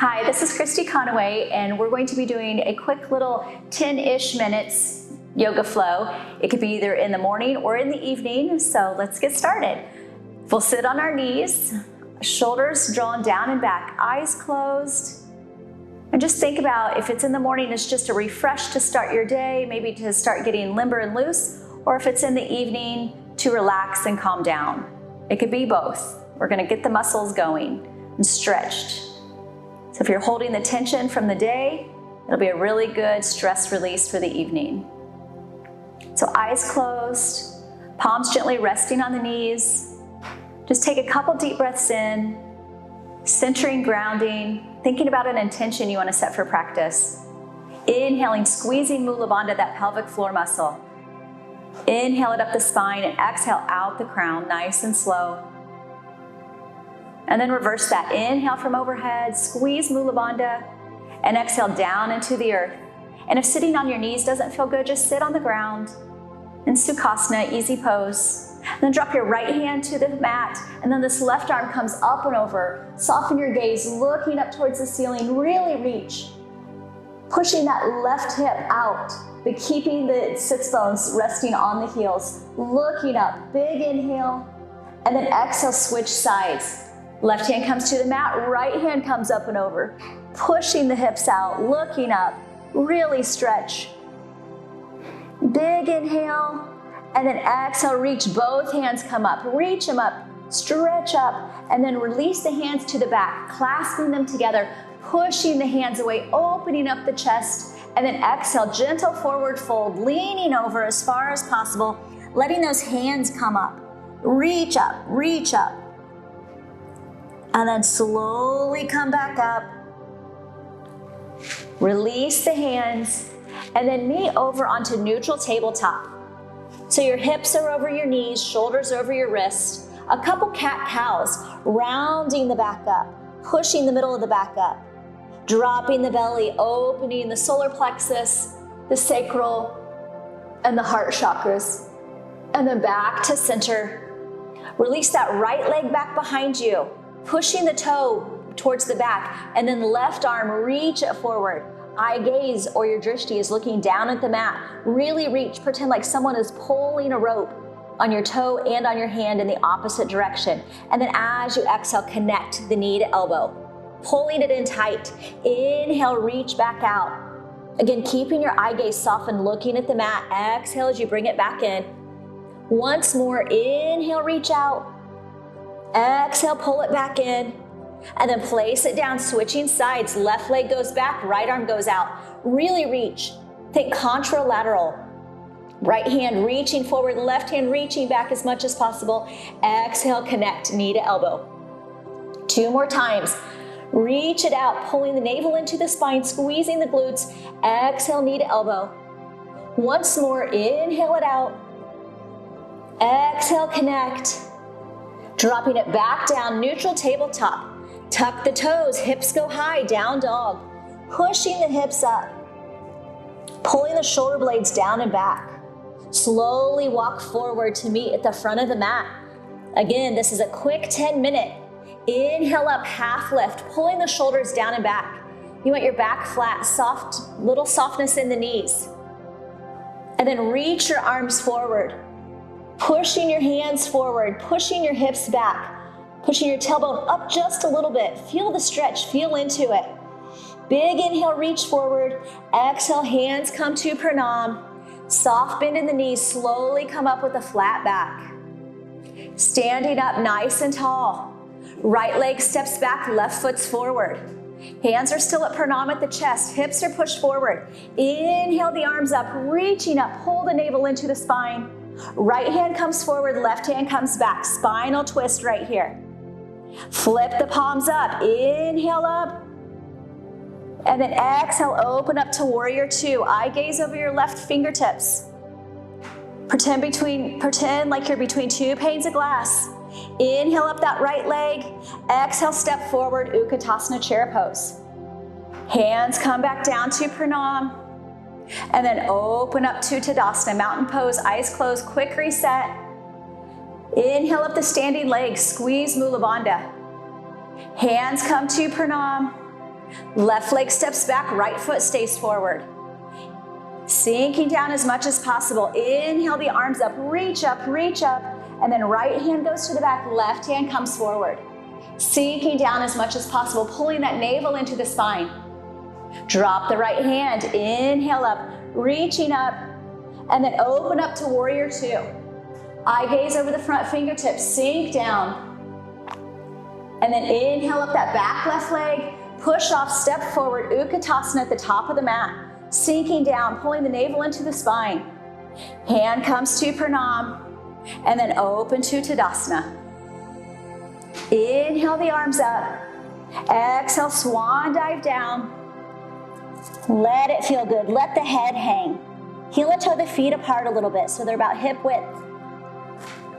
Hi, this is Christy Conaway, and we're going to be doing a quick little 10-ish minutes yoga flow. It could be either in the morning or in the evening, so let's get started. We'll sit on our knees, shoulders drawn down and back, eyes closed, and just think about if it's in the morning, it's just a refresh to start your day, maybe to start getting limber and loose, or if it's in the evening, to relax and calm down. It could be both. We're going to get the muscles going and stretched. So if you're holding the tension from the day, it'll be a really good stress release for the evening. So eyes closed, palms gently resting on the knees. Just take a couple deep breaths in, centering, grounding, thinking about an intention you want to set for practice. Inhaling, squeezing Mula Bandha, that pelvic floor muscle. Inhale it up the spine and exhale out the crown, nice and slow. And then reverse that. Inhale from overhead, squeeze Mula Bandha, and exhale down into the earth. And if sitting on your knees doesn't feel good, just sit on the ground in Sukhasana, easy pose. And then drop your right hand to the mat, and then this left arm comes up and over. Soften your gaze, looking up towards the ceiling, really reach. Pushing that left hip out, but keeping the sits bones resting on the heels. Looking up, big inhale, and then exhale, switch sides. Left hand comes to the mat, right hand comes up and over. Pushing the hips out, looking up, really stretch. Big inhale, and then exhale, reach, both hands come up. Reach them up, stretch up, and then release the hands to the back, clasping them together, pushing the hands away, opening up the chest, and then exhale, gentle forward fold, leaning over as far as possible, letting those hands come up. Reach up, reach up. And then slowly come back up. Release the hands, and then meet over onto neutral tabletop. So your hips are over your knees, shoulders over your wrists. A couple cat-cows, rounding the back up, pushing the middle of the back up. Dropping the belly, opening the solar plexus, the sacral, and the heart chakras. And then back to center. Release that right leg back behind you, pushing the toe towards the back, and then left arm, reach it forward. Eye gaze or your drishti is looking down at the mat. Really reach, pretend like someone is pulling a rope on your toe and on your hand in the opposite direction. And then as you exhale, connect the knee to elbow, pulling it in tight. Inhale, reach back out. Again, keeping your eye gaze softened, looking at the mat. Exhale as you bring it back in. Once more, inhale, reach out. Exhale, pull it back in, and then place it down, switching sides. Left leg goes back, right arm goes out. Really reach. Think contralateral. Right hand reaching forward, left hand reaching back as much as possible. Exhale, connect, knee to elbow. 2 more times. Reach it out, pulling the navel into the spine, squeezing the glutes. Exhale, knee to elbow. Once more, inhale it out. Exhale, connect. Dropping it back down, neutral tabletop. Tuck the toes, hips go high, down dog. Pushing the hips up. Pulling the shoulder blades down and back. Slowly walk forward to meet at the front of the mat. Again, this is a quick 10-minute. Inhale up, half lift, pulling the shoulders down and back. You want your back flat, soft, little softness in the knees. And then reach your arms forward. Pushing your hands forward, pushing your hips back, pushing your tailbone up just a little bit. Feel the stretch, feel into it. Big inhale, reach forward. Exhale, hands come to pranam. Soft bend in the knees, slowly come up with a flat back. Standing up nice and tall. Right leg steps back, left foot's forward. Hands are still at pranam at the chest, hips are pushed forward. Inhale the arms up, reaching up, pull the navel into the spine. Right hand comes forward, left hand comes back. Spinal twist right here. Flip the palms up, inhale up. And then exhale, open up to warrior 2. Eye gaze over your left fingertips. Pretend like you're between 2 panes of glass. Inhale up that right leg. Exhale, step forward, Utkatasana chair pose. Hands come back down to pranam. And then open up to Tadasana, mountain pose, eyes closed, quick reset. Inhale up the standing legs, squeeze Mula Bandha. Hands come to pranam. Left leg steps back, right foot stays forward. Sinking down as much as possible. Inhale the arms up, reach up, and then right hand goes to the back, left hand comes forward. Sinking down as much as possible, pulling that navel into the spine. Drop the right hand, inhale up, reaching up, and then open up to warrior two. Eye gaze over the front fingertips, sink down. And then inhale up that back left leg, push off, step forward, Utkatasana at the top of the mat. Sinking down, pulling the navel into the spine. Hand comes to pranam, and then open to Tadasana. Inhale the arms up. Exhale, swan dive down. Let it feel good. Let the head hang. Heel and toe the feet apart a little bit so they're about hip width.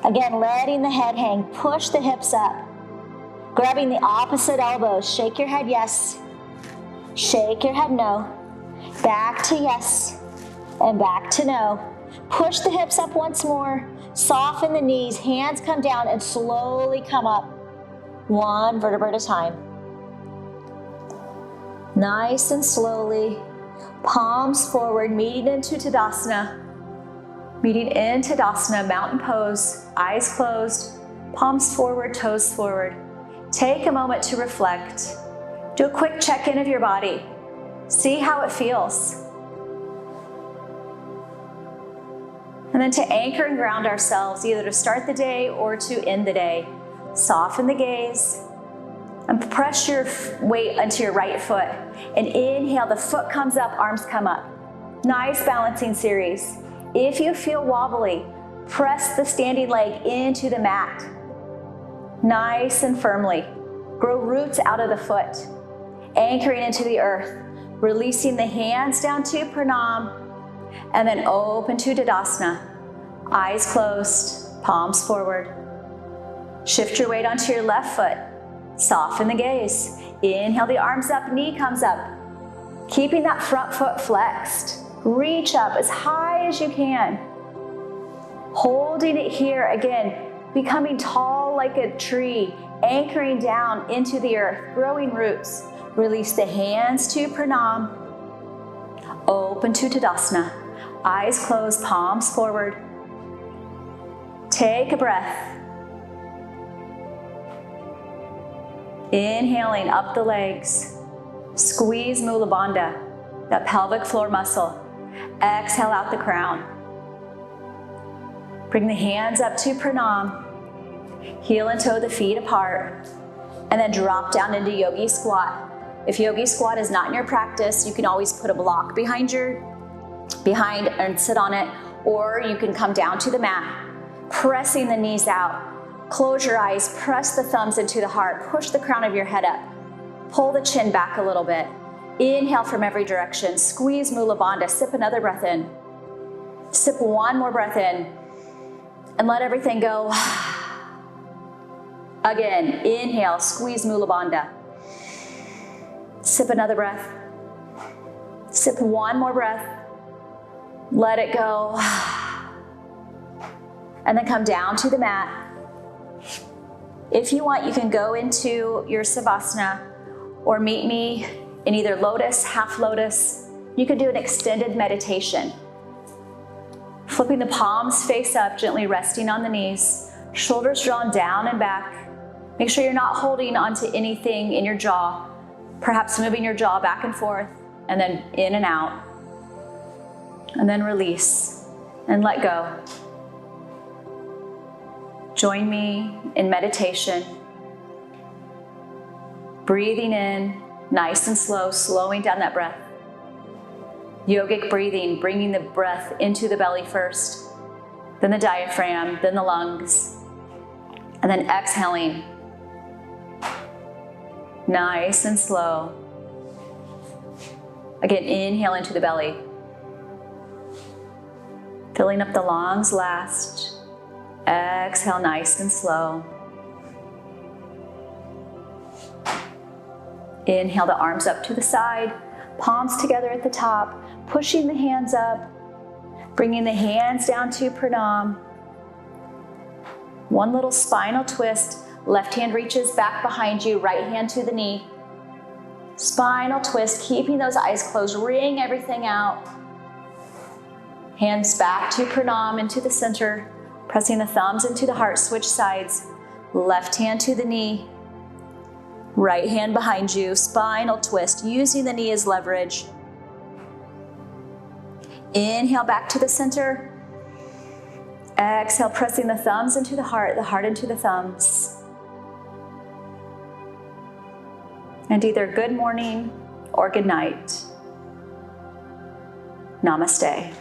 Again, letting the head hang. Push the hips up. Grabbing the opposite elbows. Shake your head yes. Shake your head no. Back to yes. And back to no. Push the hips up once more. Soften the knees. Hands come down and slowly come up. One vertebra at a time. Nice and slowly. Palms forward, meeting into Tadasana. Meeting in Tadasana, mountain pose, eyes closed, palms forward, toes forward. Take a moment to reflect. Do a quick check-in of your body. See how it feels. And then to anchor and ground ourselves, either to start the day or to end the day. Soften the gaze and press your weight onto your right foot. And inhale, the foot comes up, arms come up. Nice balancing series. If you feel wobbly, press the standing leg into the mat. Nice and firmly. Grow roots out of the foot. Anchoring into the earth. Releasing the hands down to pranam. And then open to Tadasana. Eyes closed, palms forward. Shift your weight onto your left foot. Soften the gaze. Inhale the arms up, knee comes up. Keeping that front foot flexed. Reach up as high as you can. Holding it here, again, becoming tall like a tree, anchoring down into the earth, growing roots. Release the hands to pranam. Open to Tadasana. Eyes closed, palms forward. Take a breath. Inhaling up the legs. Squeeze Mula Bandha, that pelvic floor muscle. Exhale out the crown. Bring the hands up to pranam. Heel and toe the feet apart. And then drop down into yogi squat. If yogi squat is not in your practice, you can always put a block behind and sit on it, or you can come down to the mat, pressing the knees out. Close your eyes, press the thumbs into the heart, push the crown of your head up, pull the chin back a little bit. Inhale from every direction, squeeze Mula Bandha, sip another breath in. Sip one more breath in, and let everything go. Again, inhale, squeeze Mula Bandha. Sip another breath. Sip one more breath. Let it go. And then come down to the mat. If you want, you can go into your Savasana or meet me in either lotus, half lotus. You can do an extended meditation. Flipping the palms face up, gently resting on the knees. Shoulders drawn down and back. Make sure you're not holding onto anything in your jaw. Perhaps moving your jaw back and forth, and then in and out. And then release and let go. Join me in meditation. Breathing in, nice and slow, slowing down that breath. Yogic breathing, bringing the breath into the belly first, then the diaphragm, then the lungs, and then exhaling. Nice and slow. Again, inhale into the belly. Filling up the lungs last. Exhale, nice and slow. Inhale the arms up to the side, palms together at the top, pushing the hands up, bringing the hands down to pranam. One little spinal twist. Left hand reaches back behind you, right hand to the knee. Spinal twist, keeping those eyes closed, wring everything out. Hands back to pranam, into the center, pressing the thumbs into the heart, switch sides. Left hand to the knee, right hand behind you, spinal twist, using the knee as leverage. Inhale back to the center. Exhale, pressing the thumbs into the heart into the thumbs. And either good morning or good night. Namaste.